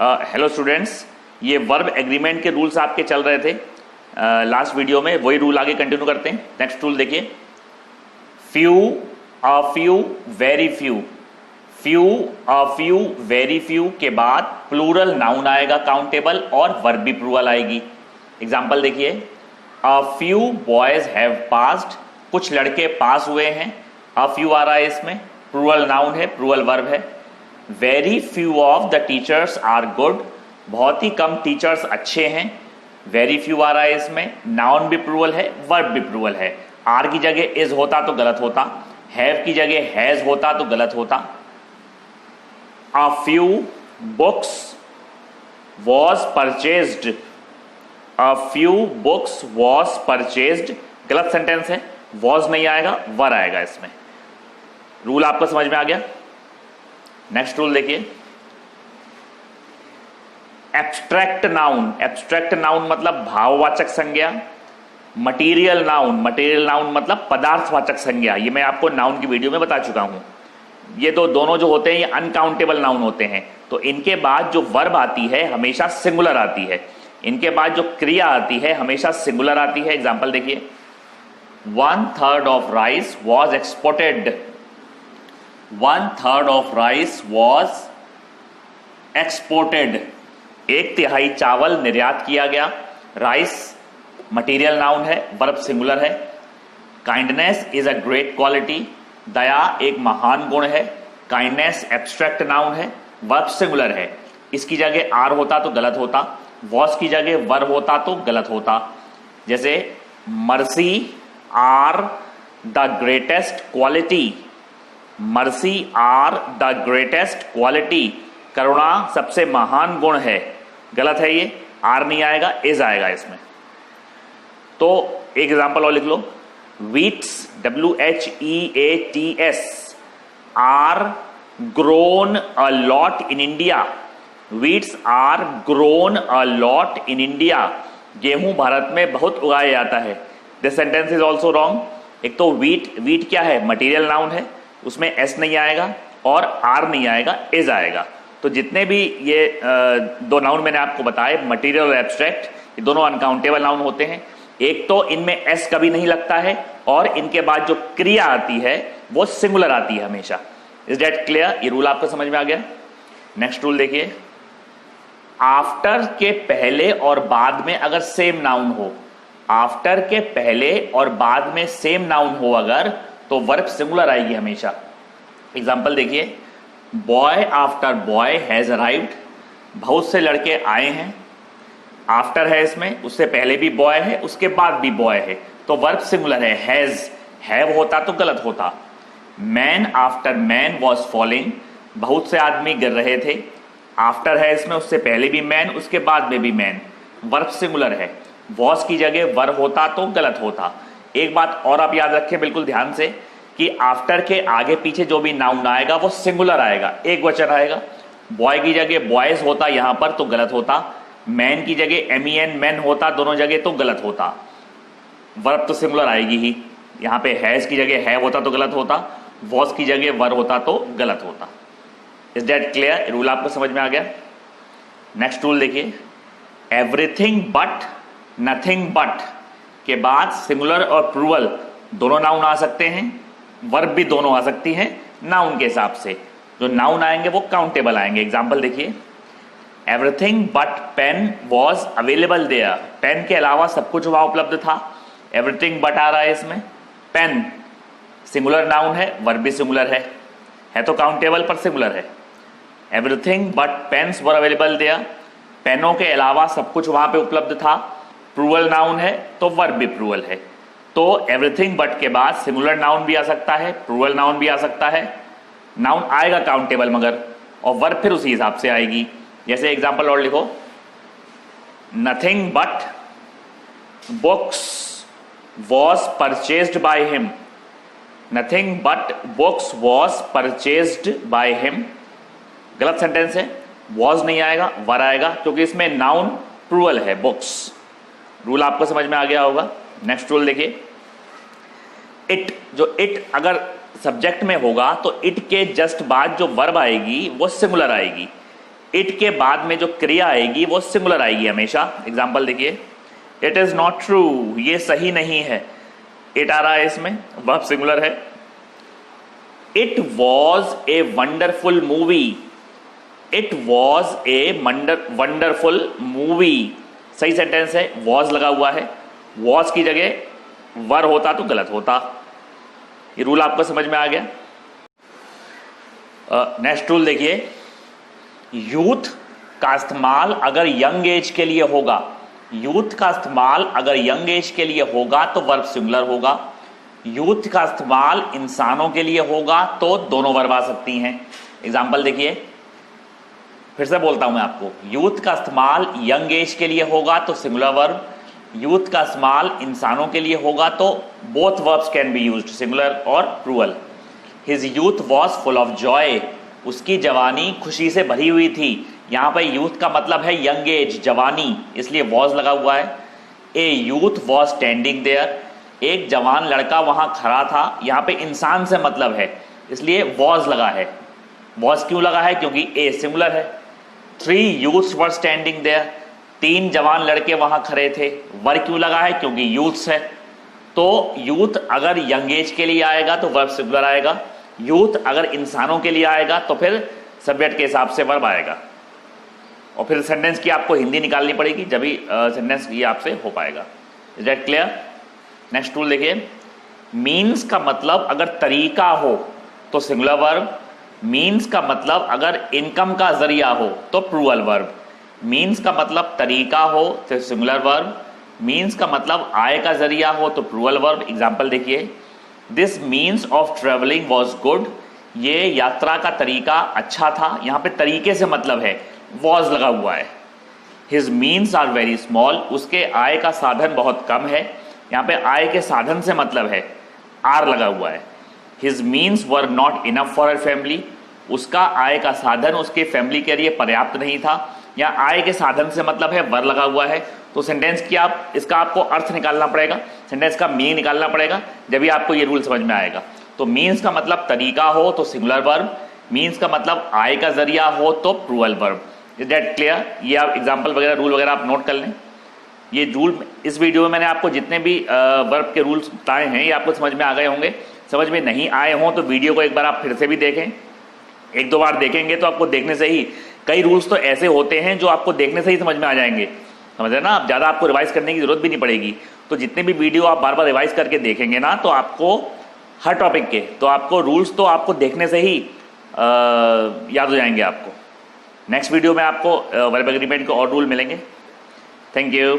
Hello students, ये verb agreement के rules आपके चल रहे थे लास्ट वीडियो में, वही रूल आगे कंटिन्यू करते हैं। नेक्स्ट रूल देखिए, few, a few, very few. Few, a few, very few के बाद प्लूरल नाउन आएगा काउंटेबल और वर्ब भी प्लूरल आएगी। एग्जांपल देखिए, a few boys have passed, कुछ लड़के पास हुए हैं। अ फ्यू आ रहा है इसमें, प्लूरल नाउन है, प्लूरल वर्ब है। Very few of the teachers are good, बहुत ही कम टीचर्स अच्छे हैं। वेरी फ्यू आ रहा है इसमें, नाउन भी प्लूरल है, वर्ब भी प्लूरल है। आर की जगह इज होता तो गलत होता, हैव की जगह हैज होता तो गलत होता। A few books was purchased, a few books was purchased गलत सेंटेंस है, वॉज नहीं आएगा, वर आएगा इसमें। रूल आपको समझ में आ गया। नेक्स्ट रूल देखिए, एब्स्ट्रैक्ट नाउन। एब्स्ट्रैक्ट नाउन मतलब भाववाचक संज्ञा। मटीरियल नाउन, मटीरियल नाउन मतलब पदार्थवाचक संज्ञा। ये मैं आपको नाउन की वीडियो में बता चुका हूं। ये दोनों जो होते हैं ये अनकाउंटेबल नाउन होते हैं, तो इनके बाद जो वर्ब आती है हमेशा सिंगुलर आती है, इनके बाद जो क्रिया आती है हमेशा सिंगुलर आती है। एग्जाम्पल देखिए, 1/3 of rice was exported. 1/3 of rice was exported, 1/3 चावल निर्यात किया गया। राइस मटीरियल नाउन है, वर्ब सिंगुलर है। Kindness is a great quality, दया एक महान गुण है। काइंडनेस एब्स्ट्रैक्ट नाउन है, वर्ब सिंगुलर है। इसकी जगह आर होता तो गलत होता, वॉज की जगह वर्ब होता तो गलत होता। जैसे mercy are the greatest quality, mercy are the greatest quality, करुणा सबसे महान गुण है, गलत है ये, आर नहीं आएगा, इज आएगा इसमें। तो एक एग्जांपल और लिख लो, wheats WHEATS are grown a lot in India. Wheats are grown a lot in India, गेहूं भारत में बहुत उगाया जाता है। This sentence is also wrong. एक तो वीट क्या है, मटीरियल नाउन है, उसमें एस नहीं आएगा और आर नहीं आएगा, इज आएगा। तो जितने भी ये दो नाउन मैंने आपको बताए, मटीरियल और एब्स्ट्रैक्ट, ये दोनों अनकाउंटेबल नाउन होते हैं। एक तो इनमें एस कभी नहीं लगता है और इनके बाद जो क्रिया आती है वो सिंगुलर आती है हमेशा। Is that clear? ये रूल आपको समझ में आ गया। नेक्स्ट रूल देखिए, आफ्टर के पहले और बाद में अगर सेम नाउन हो, आफ्टर के पहले और बाद में सेम नाउन हो अगर, तो वर्ब सिंगुलर आएगी हमेशा। एग्जांपल देखिए, boy after boy has arrived, बहुत से लड़के आए हैं। आफ्टर है इसमें, उससे पहले भी बॉय है, उसके बाद भी बॉय है, तो वर्ब सिंगुलर है, हैज। हैव होता तो गलत होता। Man after man was falling, बहुत से आदमी गिर रहे थे। आफ्टर है इसमें, उससे पहले भी मैन, उसके बाद में भी मैन, वर्ब सिंगुलर है। वॉज की जगह वर्ब होता तो गलत होता। एक बात और आप याद रखें बिल्कुल ध्यान से, कि आफ्टर के आगे पीछे जो भी नाउन आएगा वो सिंगुलर आएगा, एक वचन आएगा। बॉय की जगह बॉयज होता यहां पर तो गलत होता। मैन की जगह MEN मैन होता दोनों जगह तो गलत होता। वर्ब तो सिंगुलर आएगी ही, यहां पे हैज की जगह हैव होता तो गलत होता, वॉज की जगह वर्ब होता तो गलत होता। Is that clear? रूल आपको समझ में आ गया। नेक्स्ट रूल देखिए, एवरीथिंग बट नथिंग बट के बाद सिंगुलर और प्लूरल दोनों नाउन आ सकते हैं, वर्ब भी दोनों आ सकती हैं नाउन के हिसाब से। जो नाउन आएंगे वो काउंटेबल आएंगे। एग्जांपल देखिए, everything but pen was available there, pen के अलावा सब कुछ वहां उपलब्ध था। एवरीथिंग बट आ रहा है इसमें, पेन सिंगुलर नाउन है, वर्ब भी सिंगुलर है तो काउंटेबल पर सिंगुलर है। Everything but pens were available there, पेनों के अलावा सब कुछ वहां पे उपलब्ध था, प्लूरल नाउन है तो वर्ब भी प्लूरल है। तो एवरीथिंग बट के बाद सिंगुलर नाउन भी आ सकता है, प्लूरल नाउन भी आ सकता है। नाउन आएगा काउंटेबल मगर, और वर्ब फिर उसी हिसाब से आएगी। जैसे एग्जांपल और लिखो, nothing but books was purchased by him. Nothing but books was purchased by him, गलत सेंटेंस है, वॉज नहीं आएगा, वर आएगा, क्योंकि इसमें नाउन प्लूरल है, बुक्स। रूल आपको समझ में आ गया होगा। नेक्स्ट रूल देखिए, इट, जो इट अगर सब्जेक्ट में होगा तो इट के जस्ट बाद जो वर्ब आएगी वो सिंगुलर आएगी। इट के बाद में जो क्रिया आएगी वो सिंगुलर आएगी हमेशा। एग्जाम्पल देखिए, इट इज नॉट ट्रू, ये सही नहीं है, इट आ रहा है इसमें, वर्ब सिंगुलर है। It was a wonderful movie, it was a wonderful movie, सही सेंटेंस है, वॉज लगा हुआ है, वॉज की जगह वर होता तो गलत होता। ये रूल आपको समझ में आ गया। नेक्स्ट रूल देखिए, यूथ का इस्तेमाल अगर यंग एज के लिए होगा, यूथ का इस्तेमाल अगर यंग एज के लिए होगा तो वर्ब सिंगुलर होगा, यूथ का इस्तेमाल इंसानों के लिए होगा तो दोनों वर्ब आ सकती हैं। एग्जाम्पल देखिए, फिर से बोलता हूं मैं आपको, यूथ का इस्तेमाल यंग एज के लिए होगा तो सिंगुलर वर्ब, यूथ का इस्तेमाल इंसानों के लिए होगा तो both verbs can be used, singular और plural. His youth was full of joy, उसकी जवानी खुशी से भरी हुई थी। यहां पर यूथ का मतलब है यंग एज, जवानी, इसलिए वॉज लगा हुआ है। A youth was standing there, एक जवान लड़का वहां खड़ा था। यहां पे इंसान से मतलब है इसलिए वॉज लगा है। वॉज क्यों लगा है? क्योंकि ए सिंगुलर है। 3 यूथ्स वर स्टैंडिंग देयर, 3 जवान लड़के वहां खड़े थे। वर क्यों लगा है? क्योंकि यूथ्स है। तो यूथ अगर यंग एज के लिए आएगा तो वर्ब सिंगुलर आएगा, यूथ अगर इंसानों के लिए आएगा तो फिर सब्जेक्ट के हिसाब से वर्ब आएगा। और फिर सेंटेंस की आपको हिंदी निकालनी पड़ेगी, जब भी सेंटेंस ये आपसे हो पाएगा। Is that clear? Next rule देखिए, मीन्स का मतलब अगर तरीका हो तो सिंगुलर वर्ब, मीन्स का मतलब अगर इनकम का जरिया हो तो प्लूरल वर्ब। मीन्स का मतलब तरीका हो तो सिंगुलर वर्ब, मीन्स का मतलब आय का जरिया हो तो प्लूरल वर्ब। एग्जाम्पल देखिए, this means of travelling was good, ये यात्रा का तरीका अच्छा था। यहां पे तरीके से मतलब है, वॉज लगा हुआ है। His means are very small, उसके आय का साधन बहुत कम है। यहां पे आय के साधन से मतलब है, आर लगा हुआ है। His means were not enough for a family, उसका आय का साधन उसके फैमिली के लिए पर्याप्त नहीं था। या आय के साधन से मतलब है, वर लगा हुआ है। तो सेंटेंस की इसका आपको अर्थ निकालना पड़ेगा, सेंटेंस का मीनिंग निकालना पड़ेगा, जब भी आपको ये रूल समझ में आएगा। तो मीन्स का मतलब तरीका हो तो सिंगुलर वर्ब, मीन्स का मतलब आय का जरिया हो तो plural verb. Is that clear? ये आप एग्जाम्पल वगैरह रूल वगैरह आप नोट कर लें। ये रूल इस वीडियो में मैंने आपको जितने भी वर्ब के रूल्स बताए हैं ये आपको समझ में आ गए होंगे। समझ में नहीं आए हों तो वीडियो को एक बार आप फिर से भी देखें, 1-2 बार देखेंगे तो आपको देखने से ही, कई रूल्स तो ऐसे होते हैं जो आपको देखने से ही समझ में आ जाएंगे, समझ रहे ना आप, ज़्यादा आपको रिवाइज करने की जरूरत भी नहीं पड़ेगी। तो जितने भी वीडियो आप बार बार रिवाइज करके देखेंगे ना, तो आपको हर टॉपिक के तो आपको रूल्स तो आपको देखने से ही याद हो जाएंगे आपको। नेक्स्ट वीडियो में आपको वर्ब एग्रीमेंट के और रूल मिलेंगे। Thank you.